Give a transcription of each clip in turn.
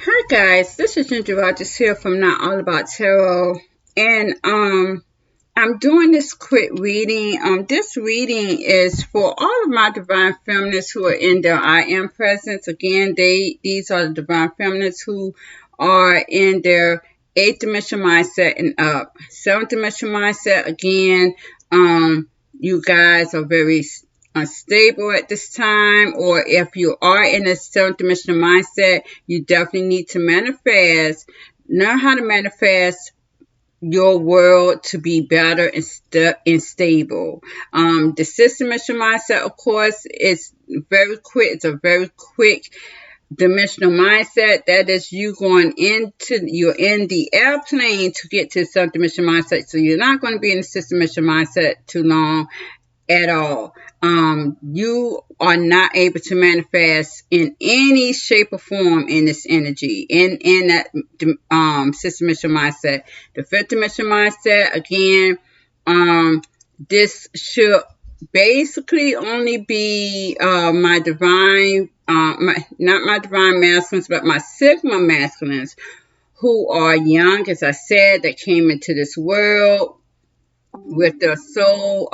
Hi guys, this is Ginger Rogers here from Not All About Tarot, and I'm doing this quick reading. This reading is for all of my divine feminists who are in their I am presence. Again, these are the divine feminists who are in their eighth dimension mindset and up. Seventh dimension mindset. Again, you guys are very unstable at this time, or if you are in a seventh dimensional mindset, you definitely need to manifest. Learn how to manifest your world to be better and stable. The sixth dimensional mindset, of course, is very quick. It's a very quick dimensional mindset. That is you you're in the airplane to get to the seventh dimensional mindset. So you're not going to be in the sixth dimensional mindset too long at all. You are not able to manifest in any shape or form in this energy, in that sixth dimensional mindset. The fifth dimensional mindset, again, this should basically only be my divine, not my divine masculines, but my Sigma masculines who are young, as I said, that came into this world with their soul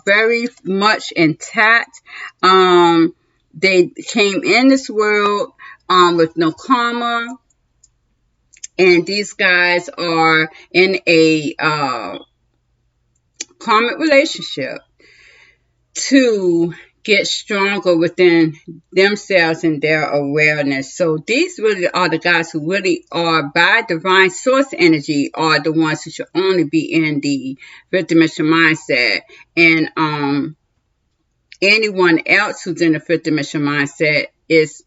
very much intact. They came in this world with no karma, and these guys are in a karmic relationship to get stronger within themselves and their awareness. So these really are the guys who really are by divine source energy, are the ones who should only be in the fifth dimension mindset. And anyone else who's in the fifth dimension mindset is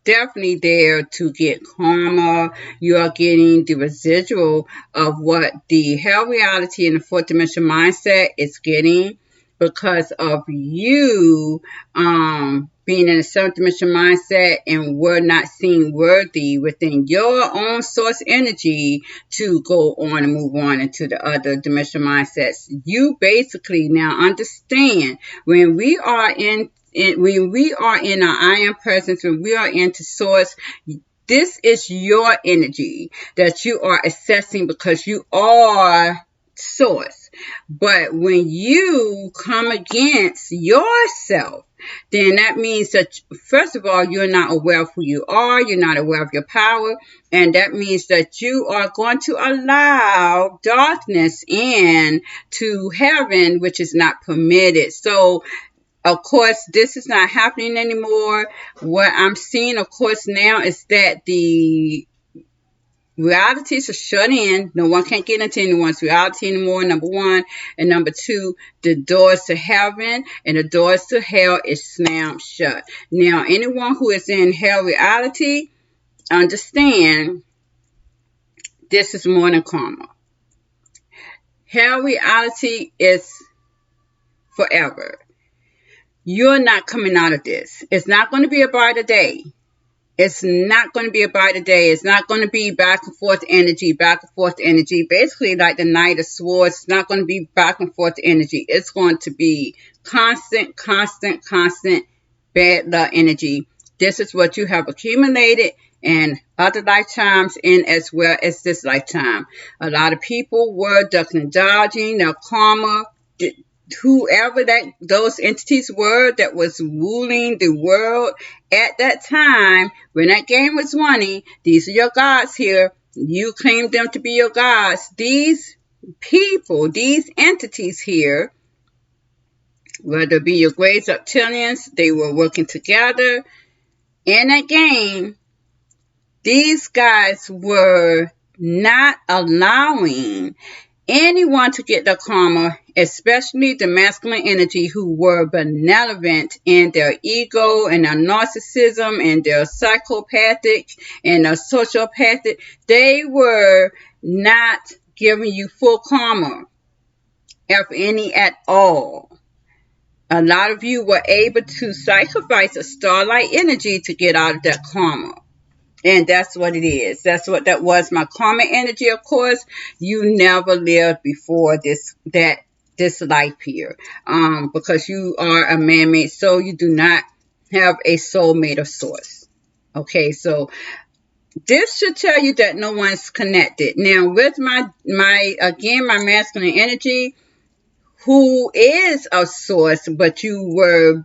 definitely there to get karma. You are getting the residual of what the hell reality in the fourth dimension mindset is getting, because of you being in a seventh dimension mindset and were not seen worthy within your own source energy to go on and move on into the other dimension mindsets. You basically now understand when we are when we are in our I am presence, when we are into source, this is your energy that you are assessing because you are source. But when you come against yourself, then that means that, first of all, you're not aware of who you are, you're not aware of your power, and that means that you are going to allow darkness in to heaven, which is not permitted. So of course, this is not happening anymore. What I'm seeing, of course, now is that the realities are shut in. No one can get into anyone's reality anymore, number one. And number two, the doors to heaven and the doors to hell is slammed shut. Now, anyone who is in hell reality, understand this is more than karma. Hell reality is forever. You're not coming out of this. It's not going to be a brighter day. It's not going to be a brighter day. It's not going to be back and forth energy, back and forth energy. Basically, like the Knight of Swords, it's not going to be back and forth energy. It's going to be constant, constant, constant bad luck energy. This is what you have accumulated in other lifetimes and as well as this lifetime. A lot of people were ducking and dodging their karma. Whoever those entities were that was ruling the world at that time when that game was running, these are your gods here. You claim them to be your gods. These people, these entities here, whether it be your great reptilians, they were working together in that game. These guys were not allowing anyone to get their karma, especially the masculine energy who were benevolent in their ego and their narcissism and their psychopathic and their sociopathic. They were not giving you full karma, if any at all. A lot of you were able to sacrifice a starlight energy to get out of that karma. And that's what it is. That's what that was. My karma energy, of course, you never lived before this life here. Because you are a man-made soul. You do not have a soul made of source. Okay, so This should tell you that no one's connected. Now, with my masculine energy, who is a source, but you were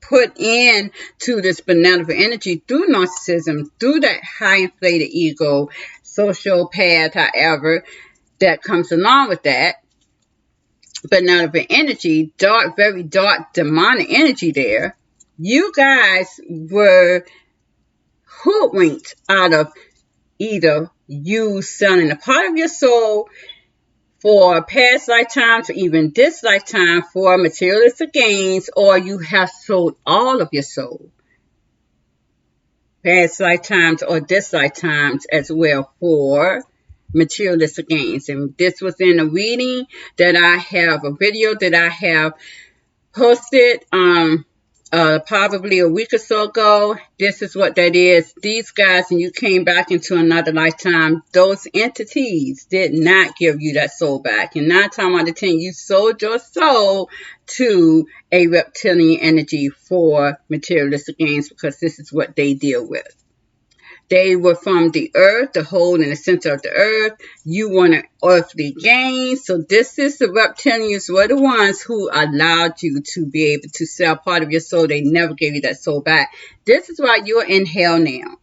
put in to this benevolent energy through narcissism, through that high inflated ego, sociopath, however, that comes along with that. Benevolent energy, dark, very dark, demonic energy there. You guys were hoodwinked out of either you selling a part of your soul for past lifetimes or even this lifetime for materialistic gains, or you have sold all of your soul, past lifetimes or this lifetimes as well, for materialistic gains. And this was in a reading that I have, a video that I have posted probably a week or so ago. This is what that is. These guys, and you came back into another lifetime, those entities did not give you that soul back. And 9 times out of 10, you sold your soul to a reptilian energy for materialistic gains, because this is what they deal with. They were from the earth, the whole in the center of the earth. You wanted earthly gains. So this is the reptilians were the ones who allowed you to be able to sell part of your soul. They never gave you that soul back. This is why you're in hell now,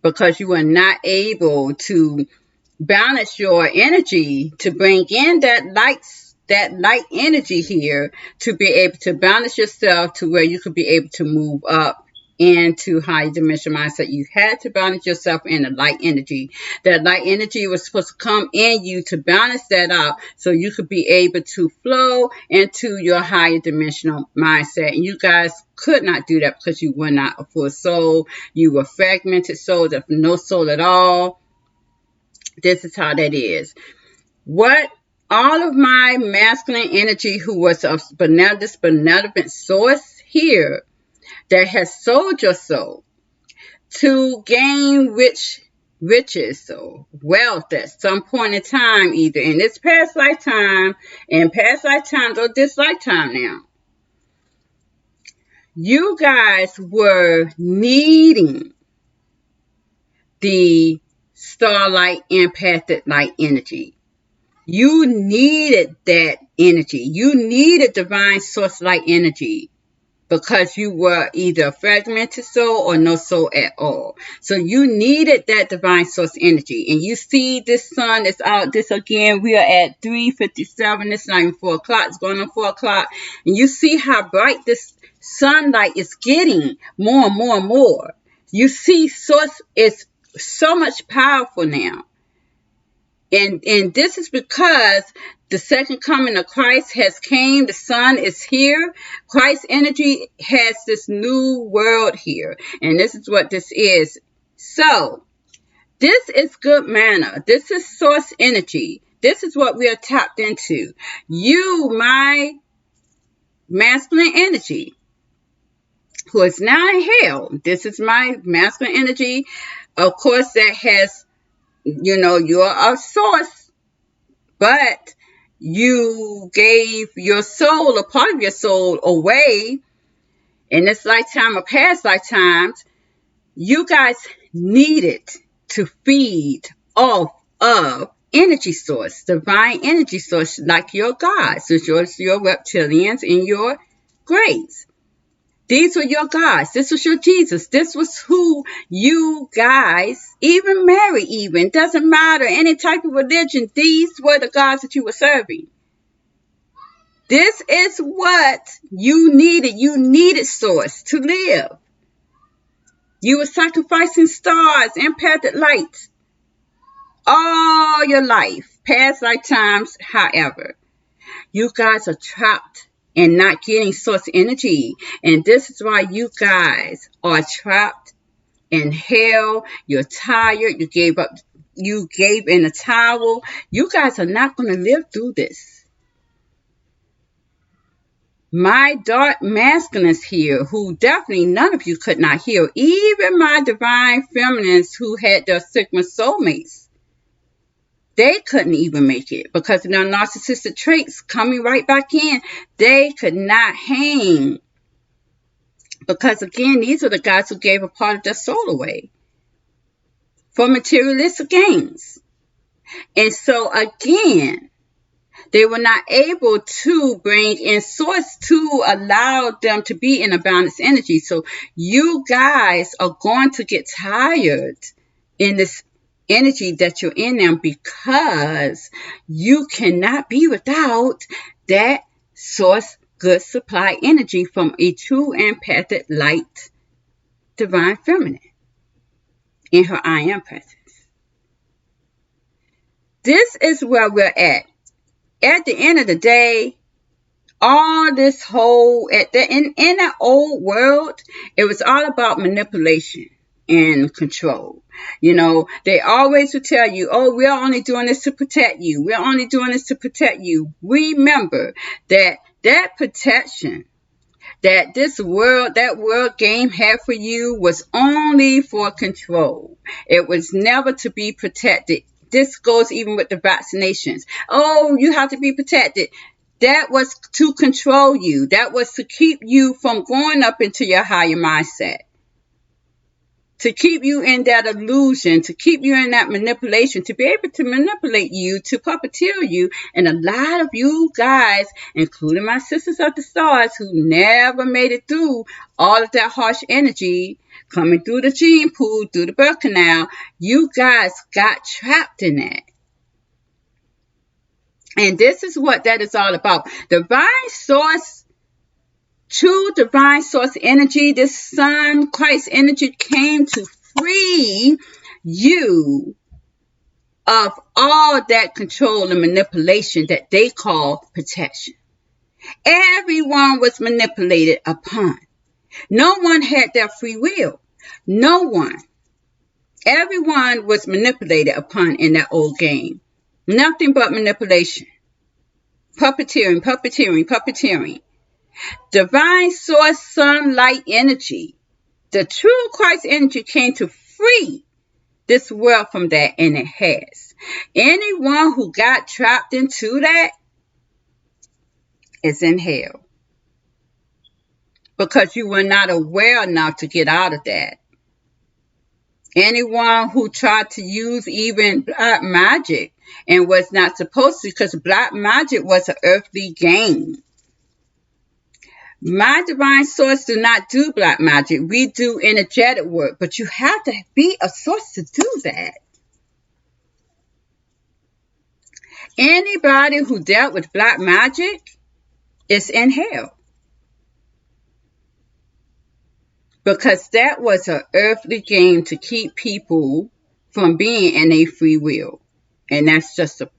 because you were not able to balance your energy to bring in that light energy here, to be able to balance yourself to where you could be able to move up into higher dimension mindset. You had to balance yourself in the light energy. That light energy was supposed to come in you to balance that out, so you could be able to flow into your higher dimensional mindset. And you guys could not do that because you were not a full soul. You were fragmented souls, of no soul at all. This is how that is. What all of my masculine energy, who was of this benevolent source here, that has sold your soul to gain riches, so wealth at some point in time, either in this past lifetime, in past lifetimes, or this lifetime now. You guys were needing the starlight empathic light energy. You needed that energy. You needed divine source light energy, because you were either a fragmented soul or no soul at all. So you needed that divine source energy. And you see this sun is out. This again, we are at 3:57. It's not even 4 o'clock. It's going on 4 o'clock. And you see how bright this sunlight is getting more and more and more. You see source is so much powerful now. And this is because the second coming of Christ has came. The sun is here. Christ's energy has this new world here. And this is what this is. So, this is good manna. This is source energy. This is what we are tapped into. You, my masculine energy, who is now in hell. This is my masculine energy. Of course, that has, you're a source, but you gave your soul, a part of your soul, away in this lifetime or past lifetimes. You guys needed to feed off of energy source, divine energy source, like your gods, your reptilians and your greys. These were your gods. This was your Jesus. This was who you guys, even Mary, even, doesn't matter, any type of religion, these were the gods that you were serving. This is what you needed. You needed source to live. You were sacrificing stars, empathic lights, all your life, past lifetimes, however. You guys are trapped and not getting source energy. And this is why you guys are trapped in hell. You're tired. You gave up. You gave in a towel. You guys are not going to live through this. My dark masculines here, who definitely none of you could not heal. Even my divine feminines who had their Sigma soulmates. They couldn't even make it because of their narcissistic traits coming right back in. They could not hang Because again, these are the guys who gave a part of their soul away for materialistic gains. And so again, they were not able to bring in source to allow them to be in a balanced energy. So you guys are going to get tired in this energy that you're in now, because you cannot be without that source good supply energy from a true empathic light divine feminine in her I am presence. This is where we're at. At the end of the day, all this whole, in that old world, it was all about manipulation and control. You know, they always would tell you, oh, we're only doing this to protect you. We're only doing this to protect you. Remember that protection that that world game had for you was only for control. It was never to be protected. This goes even with the vaccinations. Oh, you have to be protected. That was to control you. That was to keep you from going up into your higher mindset. To keep you in that illusion, to keep you in that manipulation, to be able to manipulate you, to puppeteer you. And a lot of you guys, including my sisters of the stars, who never made it through all of that harsh energy, coming through the gene pool, through the birth canal, you guys got trapped in that. And this is what that is all about. Divine source, true divine source energy, this sun, Christ energy came to free you of all that control and manipulation that they call protection. Everyone was manipulated upon. No one had their free will. No one. Everyone was manipulated upon in that old game. Nothing but manipulation. Puppeteering, puppeteering, puppeteering. Divine source sunlight energy. The true Christ energy came to free this world from that, and it has. Anyone who got trapped into that is in hell. Because you were not aware enough to get out of that. Anyone who tried to use even black magic and was not supposed to, because black magic was an earthly game. My divine source do not do black magic. We do energetic work, but you have to be a source to do that. Anybody who dealt with black magic is in hell. Because that was an earthly game to keep people from being in a free will. And that's just a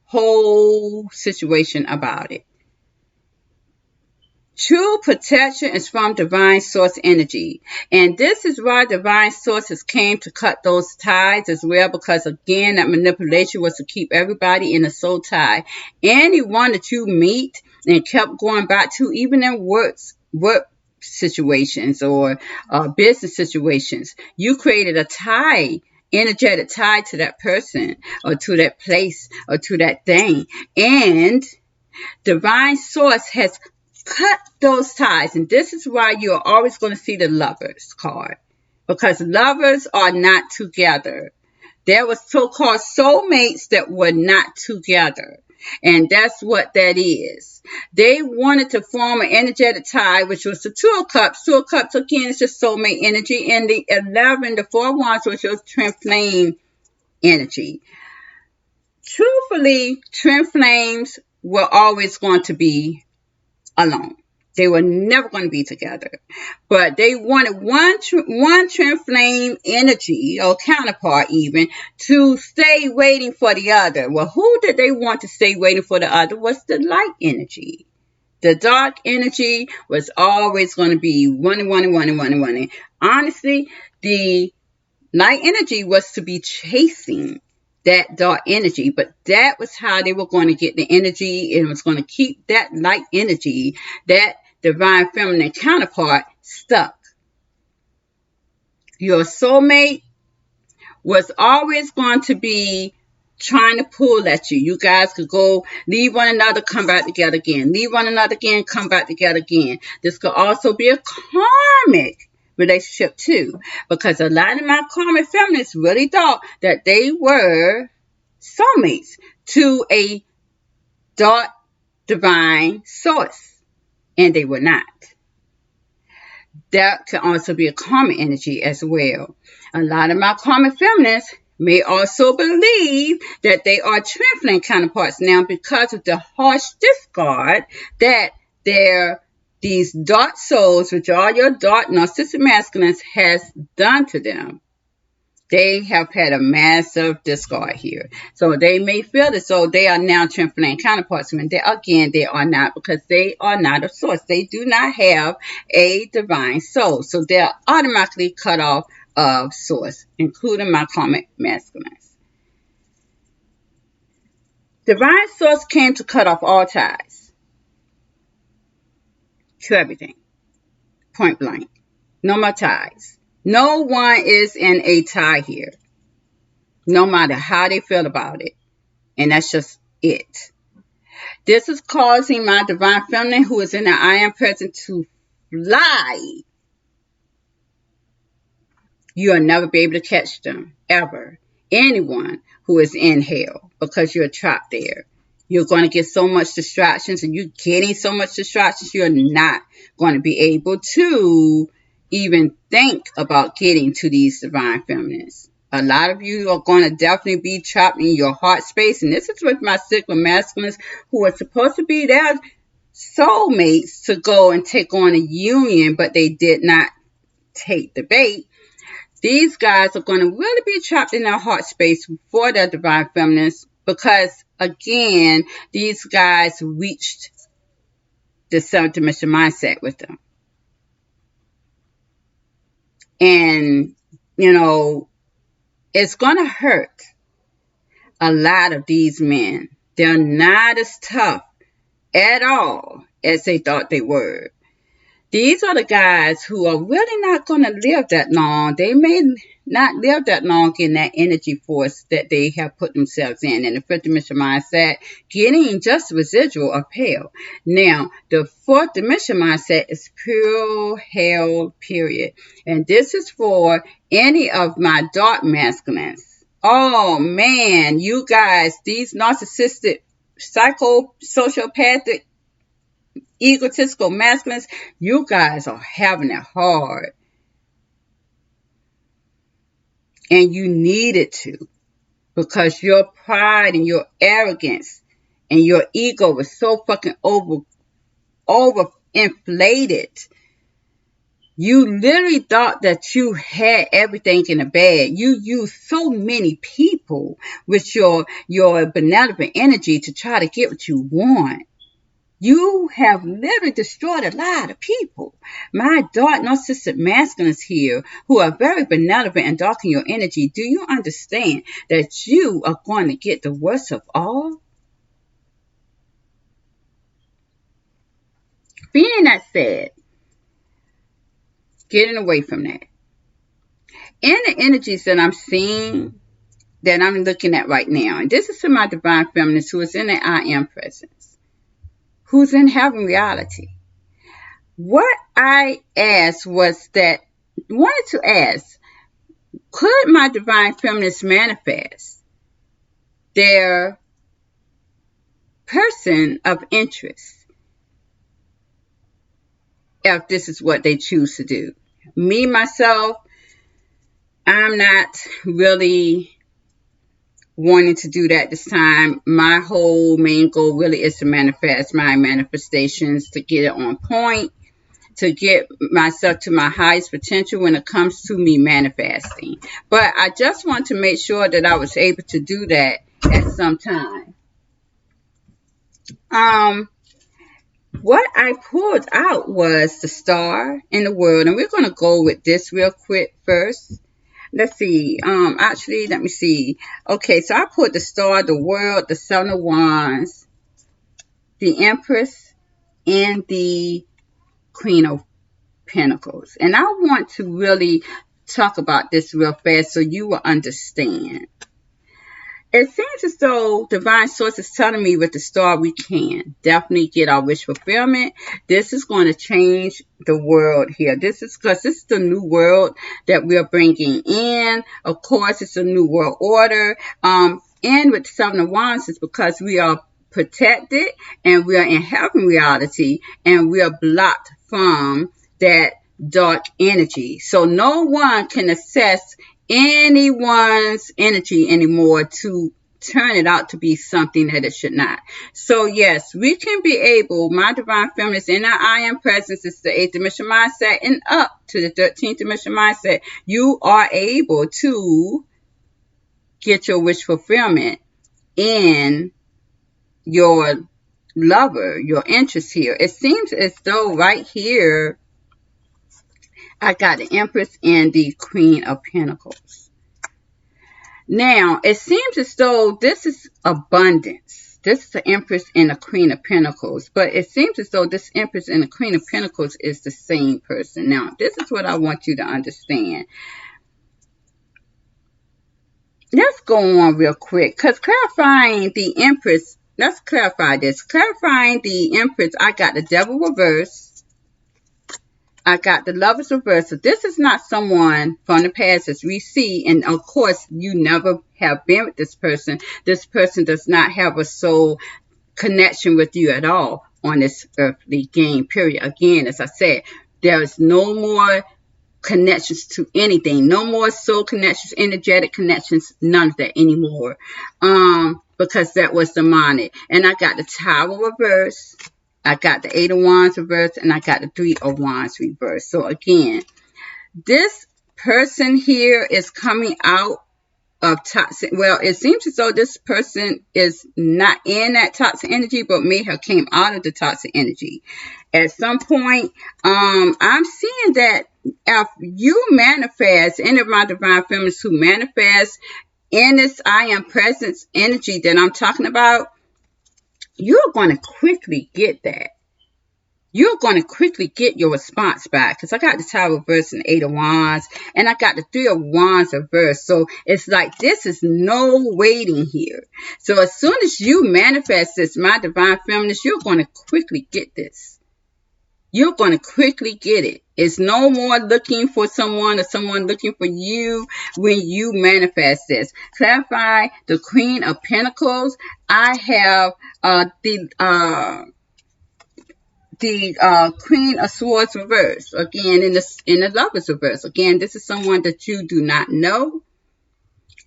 whole situation about it. True protection is from divine source energy. And this is why divine sources came to cut those ties as well. Because again, that manipulation was to keep everybody in a soul tie. Anyone that you meet and kept going back to, even in work situations or business situations, you created a tie, energetic tie to that person or to that place or to that thing. And divine source has cut those ties. And this is why you're always going to see the lovers card, because lovers are not together. There was so-called soulmates that were not together. And that's what that is. They wanted to form an energetic tie, which was the Two of Cups. Two of Cups, again, is just soulmate energy. And the 11, the Four of Wands, which was twin flame energy. Truthfully, twin flames were always going to be alone. They were never going to be together. But they wanted one twin flame energy, or counterpart even, to stay waiting for the other. Well, who did they want to stay waiting for the other? Was the light energy. The dark energy was always going to be wanting. Honestly, the light energy was to be chasing that dark energy, but that was how they were going to get the energy, and it was going to keep that light energy, that divine feminine counterpart, stuck. Your soulmate was always going to be trying to pull at you. You guys could go leave one another, come back together again. Leave one another again, come back together again. This could also be a karmic relationship too, because a lot of my karmic feminists really thought that they were soulmates to a dark divine source, and they were not. That can also be a karmic energy as well. A lot of my karmic feminists may also believe that they are twin flame counterparts now because of the harsh discard that these dark souls, which are your dark narcissistic masculines, has done to them. They have had a massive discard here. So they may feel as though they are now twin flame counterparts. When they are not, because they are not a source. They do not have a divine soul. So they're automatically cut off of source, including my karmic masculines. Divine source came to cut off all ties to everything. Point blank. No more ties. No one is in a tie here, no matter how they feel about it. And that's just it. This is causing my divine feminine, who is in the I am present, to fly. You'll never be able to catch them, ever. Anyone who is in hell, because you're trapped there. You're going to get so much distractions, and you're getting so much distractions, you're not going to be able to even think about getting to these divine feminines. A lot of you are going to definitely be trapped in your heart space, and this is with my Sigma masculines, who are supposed to be their soulmates to go and take on a union, but they did not take the bait. These guys are going to really be trapped in their heart space for their divine feminines, because again, these guys reached the 7th dimension mindset with them. And, it's going to hurt a lot of these men. They're not as tough at all as they thought they were. These are the guys who are really not going to live that long. They may not live that long in that energy force that they have put themselves in the 5th dimension mindset, getting just residual of hell. Now, the 4th dimension mindset is pure hell, period. And this is for any of my dark masculines. Oh, man, you guys, these narcissistic, sociopathic, egotistical masculines, you guys are having it hard. And you need it to, because your pride and your arrogance and your ego was so fucking over inflated. You literally thought that you had everything in the bag. You used so many people with your benevolent energy to try to get what you want. You have literally destroyed a lot of people. My dark narcissistic masculines here, who are very benevolent and dark in your energy, do you understand that you are going to get the worst of all? Being that said, getting away from that. In the energies that I'm seeing, that I'm looking at right now, and this is to my divine feminines who is in the I am presence, who's in heaven reality. What I wanted to ask, could my divine feminists manifest their person of interest if this is what they choose to do? Me, myself, I'm not really wanting to do that this time. My whole main goal really is to manifest my manifestations, to get it on point, to get myself to my highest potential when it comes to me manifesting. But I just want to make sure that I was able to do that at some time. What I pulled out was the star in the world, and we're going to go with this real quick first. Let's see. Actually, let me see. Okay, so I put the star, the world, the 7 of Wands, the Empress, and the Queen of Pentacles. And I want to really talk about this real fast so you will understand. It seems as though divine source is telling me with the star we can definitely get our wish fulfillment. This is going to change the world here. This is because this is the new world that we are bringing in. Of course, it's a new world order. And with the Seven of Wands is because we are protected and we are in heaven reality and we are blocked from that dark energy. So no one can assess anyone's energy anymore to turn it out to be something that it should not. So yes, we can be able, my divine feminines in our I am presence is the 8th dimension mindset and up to the 13th dimension mindset. You are able to get your wish fulfillment in your lover, your interest here. It seems as though right here I got the Empress and the Queen of Pentacles. Now, it seems as though this is abundance. This is the Empress and the Queen of Pentacles. But it seems as though this Empress and the Queen of Pentacles is the same person. Now, this is what I want you to understand. Let's go on real quick. Because clarifying the Empress, let's clarify this. Clarifying the Empress, I got the Devil reverse. I got the Lovers reverse. So this is not someone from the past as we see. And of course, you never have been with this person. This person does not have a soul connection with you at all on this earthly game, period. Again, as I said, there is no more connections to anything. No more soul connections, energetic connections, none of that anymore. Because that was demonic. And I got the Tower reverse. I got the 8 of Wands reverse, and I got the 3 of Wands reverse. So again, this person here is coming out of toxic. Well, it seems as though this person is not in that toxic energy, but may have came out of the toxic energy at some point. I'm seeing that if you manifest, any of my divine feminines who manifest in this I am presence energy that I'm talking about, you're going to quickly get that. You're going to quickly get your response back. Because I got the Tower reverse and 8 of Wands. And I got the 3 of Wands reverse. So it's like this is no waiting here. So as soon as you manifest this, my divine feminist, you're going to quickly get this. You're going to quickly get it. It's no more looking for someone or someone looking for you when you manifest this. Clarify the Queen of Pentacles. I have the Queen of Swords reverse. Again, in the Lovers reverse. Again, this is someone that you do not know,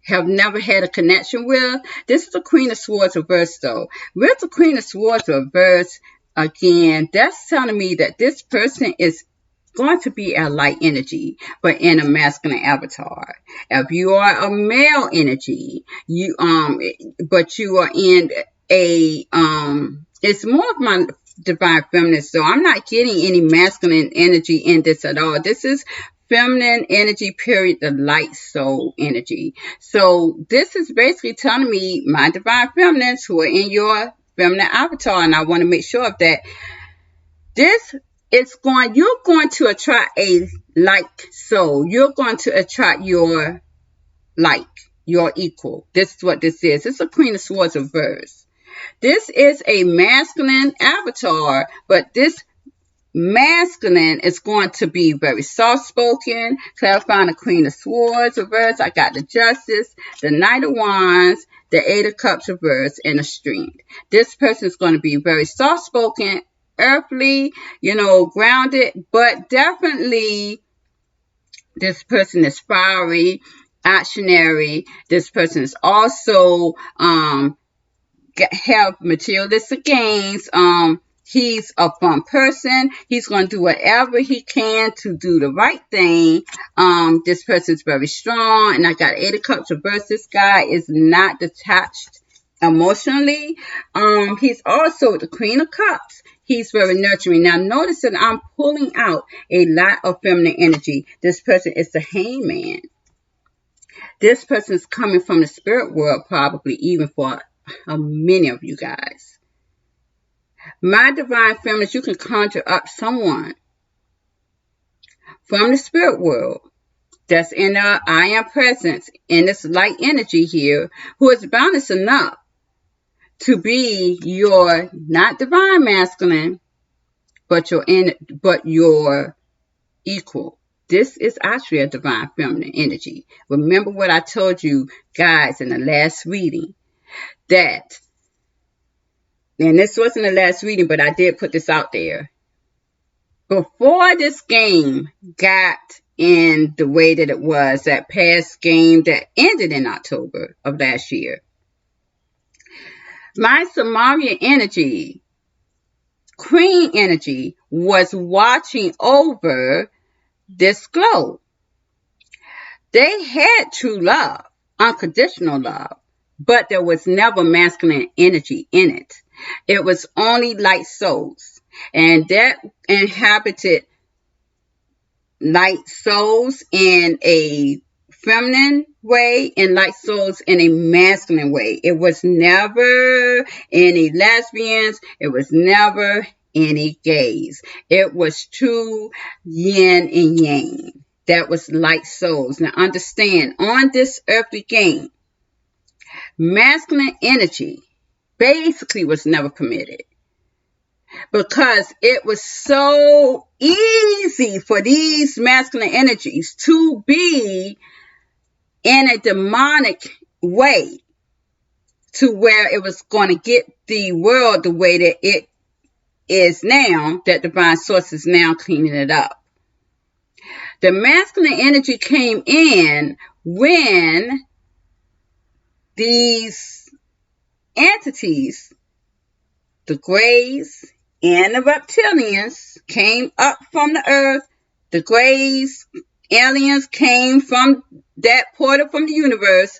have never had a connection with. This is the Queen of Swords reverse, though. With the Queen of Swords reverse, again, that's telling me that this person is going to be a light energy, but in a masculine avatar. If you are a male energy, but you are in a it's more of my divine feminine, so I'm not getting any masculine energy in this at all. This is feminine energy, period, the light soul energy. So this is basically telling me, my divine feminines who are in your feminine avatar, and I want to make sure of that, you're going to attract a like soul. You're going to attract your like, your equal. This is what this is. It's a Queen of Swords reverse. This is a masculine avatar, but this masculine is going to be very soft-spoken. Clarifying the Queen of Swords reverse, I got the Justice, the Knight of Wands, the 8 of Cups reverse, and the Strength. This person is going to be very soft-spoken, earthly, grounded, but definitely this person is fiery, actionary. This person is also have materialistic gains. He's a fun person. He's going to do whatever he can to do the right thing. This person is very strong. And I got 8 of Cups reverse. This guy is not detached emotionally. He's also the Queen of Cups. He's very nurturing. Now notice that I'm pulling out a lot of feminine energy. This person is the Hangman. This person is coming from the spirit world, probably even for many of you guys. My divine feminines, you can conjure up someone from the spirit world that's in our I am presence in this light energy here, who is balanced enough to be your not divine masculine, but your equal. This is actually a divine feminine energy. Remember what I told you guys in the last reading, that, and this wasn't the last reading, but I did put this out there. Before this game got in the way that it was, that past game that ended in October of last year, my Sumerian energy, Queen energy, was watching over this globe. They had true love, unconditional love, but there was never masculine energy in it. It was only light souls, and that inhabited light souls in a feminine way and light souls in a masculine way. It was never any lesbians. It was never any gays. It was true yin and yang. That was light souls. Now understand, on this earthly game, masculine energy basically was never permitted, because it was so easy for these masculine energies to be in a demonic way, to where it was going to get the world the way that it is now, that divine source is now cleaning it up. The masculine energy came in when these entities, the Greys and the reptilians, came up from the earth. The Greys, aliens, came from that portal from the universe,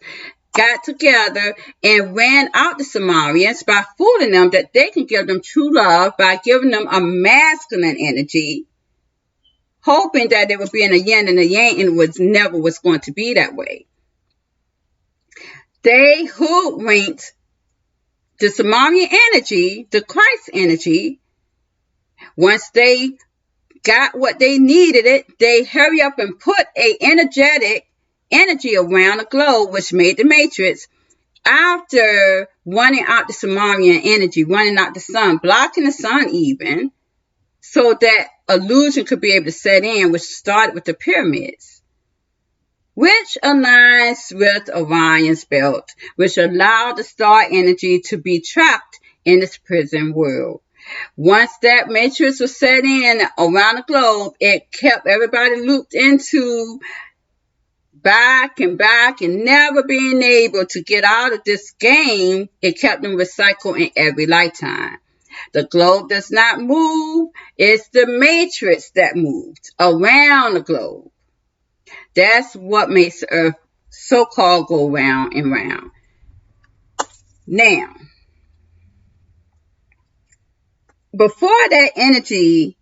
got together and ran out the Sumerians by fooling them that they can give them true love by giving them a masculine energy, hoping that it would be in a yin and a yang, and it was never was going to be that way. They hoodwinked the Sumerian energy, the Christ energy. Once they got what they needed, they hurry up and put a energetic energy around the globe, which made the matrix, after running out the Sumerian energy, running out the sun, blocking the sun even, so that illusion could be able to set in, which started with the pyramids, which aligns with Orion's belt, which allowed the star energy to be trapped in this prison world. Once that matrix was set in around the globe, it kept everybody looped into back and never being able to get out of this game. It kept them recycled in every lifetime. The globe does not move. It's the matrix that moved around the globe. That's what makes the earth so-called go round and round. Now, before that energy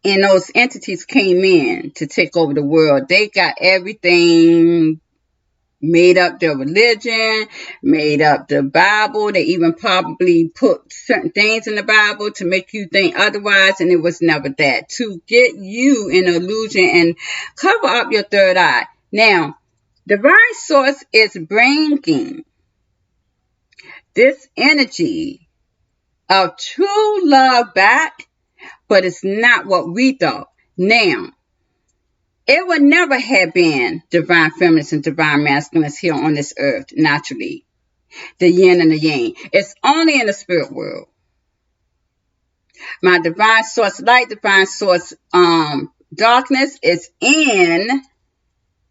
and those entities came in to take over the world, they got everything, made up their religion, made up the Bible. They even probably put certain things in the Bible to make you think otherwise, and it was never that. To get you in illusion and cover up your third eye. Now, divine source is bringing this energy of true love back, but it's not what we thought. Now, it would never have been divine feminines and divine masculines here on this earth naturally. The yin and the yang. It's only in the spirit world. My divine source light, divine source darkness is in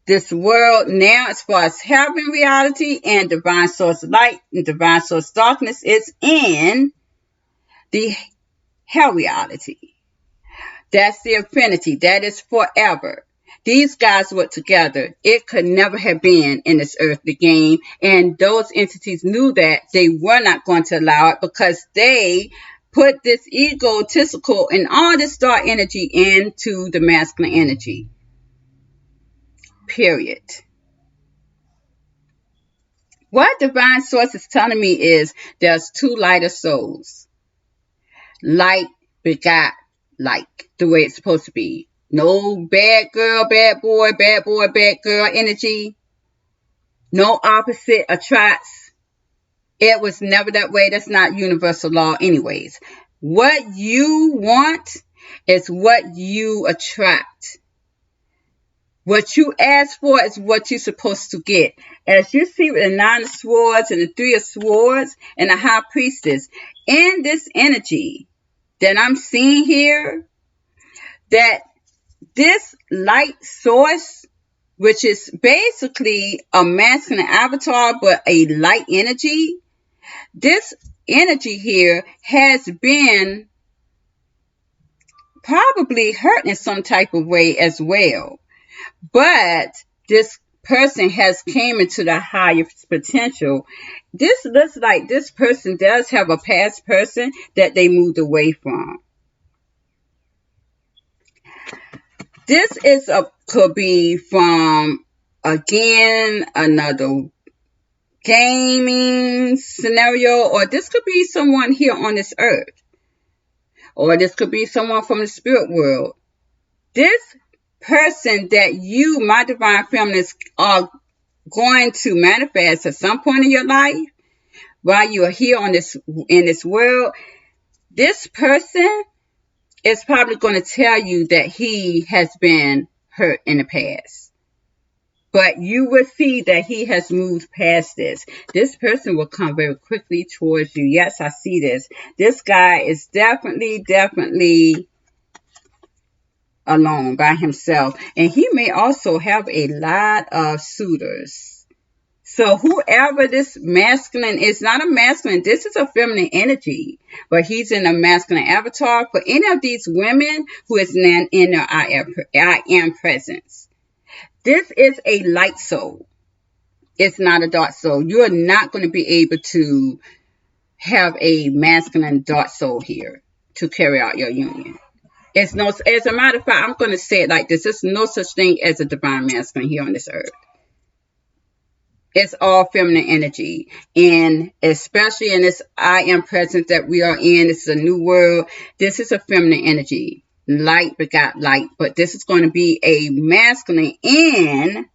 this world now as far as heaven reality, and divine source light and divine source darkness is in the hell reality. That's the infinity. That is forever. These guys were together. It could never have been in this earthly game. And those entities knew that they were not going to allow it, because they put this egotistical and all this dark energy into the masculine energy. Period. What divine source is telling me is there's two lighter souls. Light begot light, the way it's supposed to be. No bad girl, bad boy, bad boy, bad girl energy. No opposite attracts. It was never that way. That's not universal law anyways. What you want is what you attract. What you ask for is what you're supposed to get. As you see with the Nine of Swords and the Three of Swords and the High Priestess, in this energy that I'm seeing here, that this light source, which is basically a masculine avatar but a light energy, this energy here has been probably hurt in some type of way as well. But this person has came into the highest potential. This looks like this person does have a past person that they moved away from. This could be from, again, another gaming scenario, or this could be someone here on this earth, or this could be someone from the spirit world. This person that you, my divine feminines, are going to manifest at some point in your life while you are here on this in this world, this person is probably going to tell you that he has been hurt in the past. But you will see that he has moved past this. This person will come very quickly towards you. Yes, I see this. This guy is definitely alone by himself. And he may also have a lot of suitors. So whoever this masculine is, not a masculine, this is a feminine energy, but he's in a masculine avatar. For any of these women who is in their I am presence, this is a light soul. It's not a dark soul. You are not going to be able to have a masculine dark soul here to carry out your union. It's no, as a matter of fact, I'm going to say it like this. There's no such thing as a divine masculine here on this earth. It's all feminine energy. And especially in this I am presence that we are in, this is a new world. This is a feminine energy. Light begot light. But this is going to be a masculine in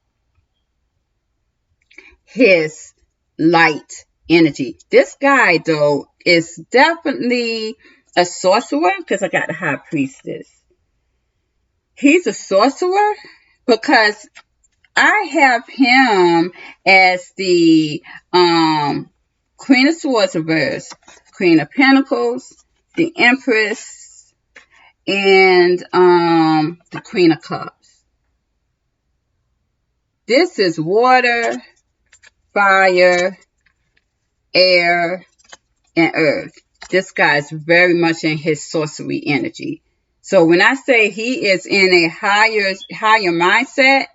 his light energy. This guy, though, is definitely a sorcerer, because I got the High Priestess. He's a sorcerer because I have him as the Queen of Swords reverse, Queen of Pentacles, the Empress, and the Queen of Cups. This is water, fire, air, and earth. This guy is very much in his sorcery energy. So when I say he is in a higher mindset,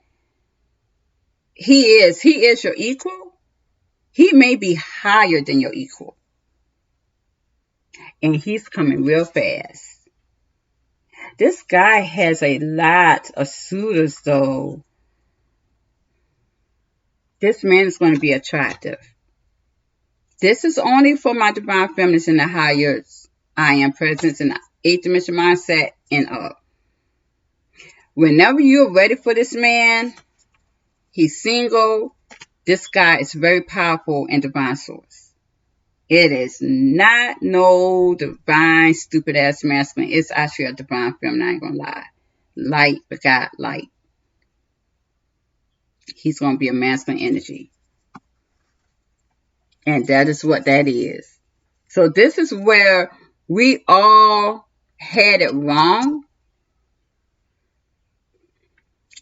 he is your equal. He may be higher than your equal. And he's coming real fast. This guy has a lot of suitors, though. This man is going to be attractive. This is only for my divine feminines in the higher I am presence in the 8th dimension mindset and up. Whenever you're ready for this man, he's single. This guy is very powerful and divine source. It is not no divine stupid ass masculine. It's actually a divine feminine. I ain't gonna lie. Light begot light. He's gonna be a masculine energy. And that is what that is. So this is where we all had it wrong.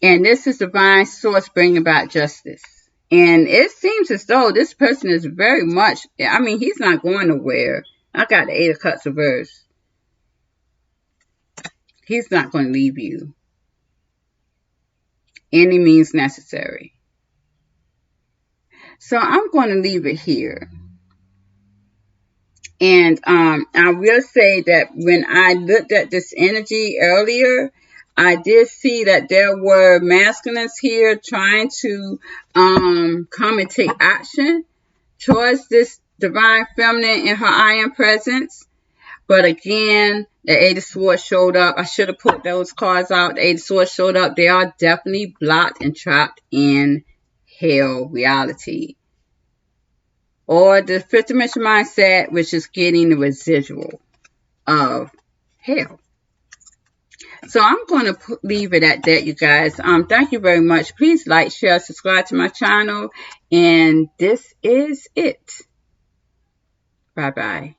And this is divine source bringing about justice. And it seems as though this person is very much, I mean, he's not going nowhere. I got the 8 of Cups reversed. He's not going to leave you. Any means necessary. So I'm going to leave it here. And I will say that when I looked at this energy earlier, I did see that there were masculines here trying to come and take action towards this divine feminine in her I am presence. But again, the Eight of Swords showed up. I should have put those cards out. The Eight of Swords showed up. They are definitely blocked and trapped in hell reality. Or the fifth dimension mindset, which is getting the residual of hell. So I'm going to leave it at that, you guys. Thank you very much. Please like, share, subscribe to my channel. And this is it. Bye-bye.